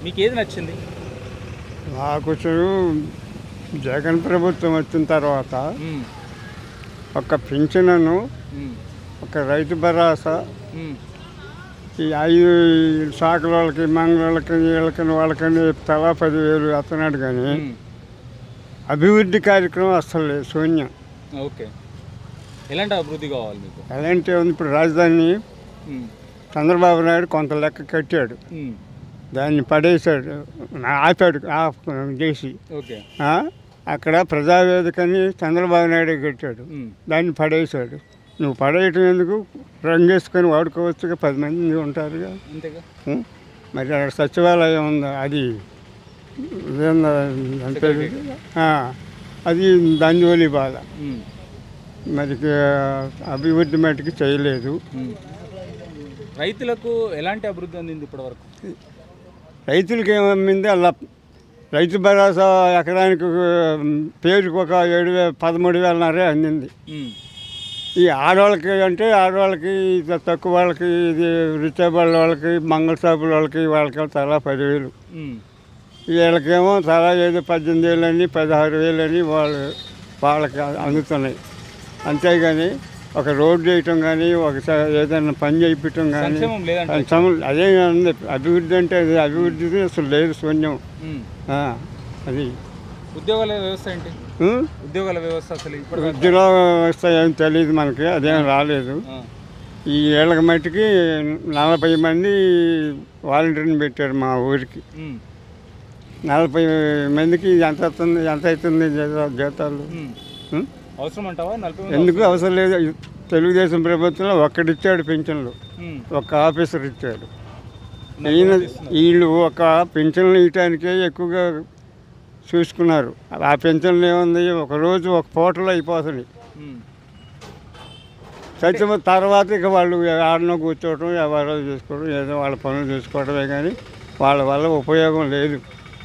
మీకు ఏది నచ్చింది? నాకు జగన్ ప్రభుత్వం వచ్చిన తర్వాత ఒక పింఛను, ఒక రైతు భరోసా, ఈ 5 శాఖల వాళ్ళకి, మంగళకి, వాళ్ళకని తలా 10,000 అత్తనాడు. కానీ అభివృద్ధి కార్యక్రమం అస్సలు లేదు, శూన్యం. ఓకే, ఎలాంటి అభివృద్ధి కావాలి మీకు? ఎలాంటి ఉంది? ఇప్పుడు రాజధాని చంద్రబాబు నాయుడు కొంత లెక్క కట్టాడు, దాన్ని పడేశాడు, ఆపాడు చేసి. ఓకే, అక్కడ ప్రజావేదికని చంద్రబాబు నాయుడు కట్టాడు, దాన్ని పడేశాడు. నువ్వు పడేయటం ఎందుకు? రంగేసుకొని వాడుకోవచ్చుగా, 10 మంది ఉంటారుగా. అంతేగా. మరి అక్కడ సచివాలయం ఉందా? అది అంటే అది దంజోలి బాధ. మరి అభివృద్ధి మటుకు చేయలేదు. రైతులకు ఎలాంటి అభివృద్ధి అందింది ఇప్పటివరకు? రైతులకి ఏమమ్మింది? అలా రైతు భరోసా ఎకరానికి పేరుకు ఒక 13,000 అందింది. ఈ ఆడవాళ్ళకి అంటే ఆడవాళ్ళకి తక్కువ వాళ్ళకి, ఇది రిచబల్ వాళ్ళకి, మంగళ షాపుల వాళ్ళకి తలా 10,000. వీళ్ళకేమో తలా ఏదో 18,000 అని 16,000 అని వాళ్ళకి అందుతున్నాయి. అంతేగాని ఒక రోడ్డు వేయటం కానీ, ఒక ఏదైనా పని చేయించడం కానీ అదే ఉంది. అభివృద్ధి అంటే అది అభివృద్ధి అసలు లేదు, శూన్యం. అది ఉద్యోగాల వ్యవస్థ ఏంటి? ఉద్యోగాల వ్యవస్థ అసలు ఉద్యోగ వ్యవస్థ ఏం తెలియదు మనకి, అదేం రాలేదు. ఈ ఏళ్ళకి మట్టికి 40 మంది వాలంటీర్ని పెట్టారు మా ఊరికి. 40 మందికి ఎంత అవుతుంది జీతాలు? అవసరం అంటావా? ఎందుకు అవసరం లేదు. తెలుగుదేశం ప్రభుత్వంలో ఒక్కడిచ్చాడు పింఛన్లు, ఒక్క ఆఫీసర్ ఇచ్చాడు. వీళ్ళు ఒక పింఛన్లు ఇవ్వటానికే ఎక్కువగా చూసుకున్నారు. ఆ పింఛన్లు ఏముంది? ఒకరోజు ఒక పూటలో అయిపోతుంది. చచ్చిన తర్వాత ఇక వాళ్ళు ఆడనో కూర్చోవటం, ఎవరో చూసుకోవడం, ఏదో వాళ్ళ పనులు చూసుకోవడమే కానీ వాళ్ళ వల్ల ఉపయోగం లేదు.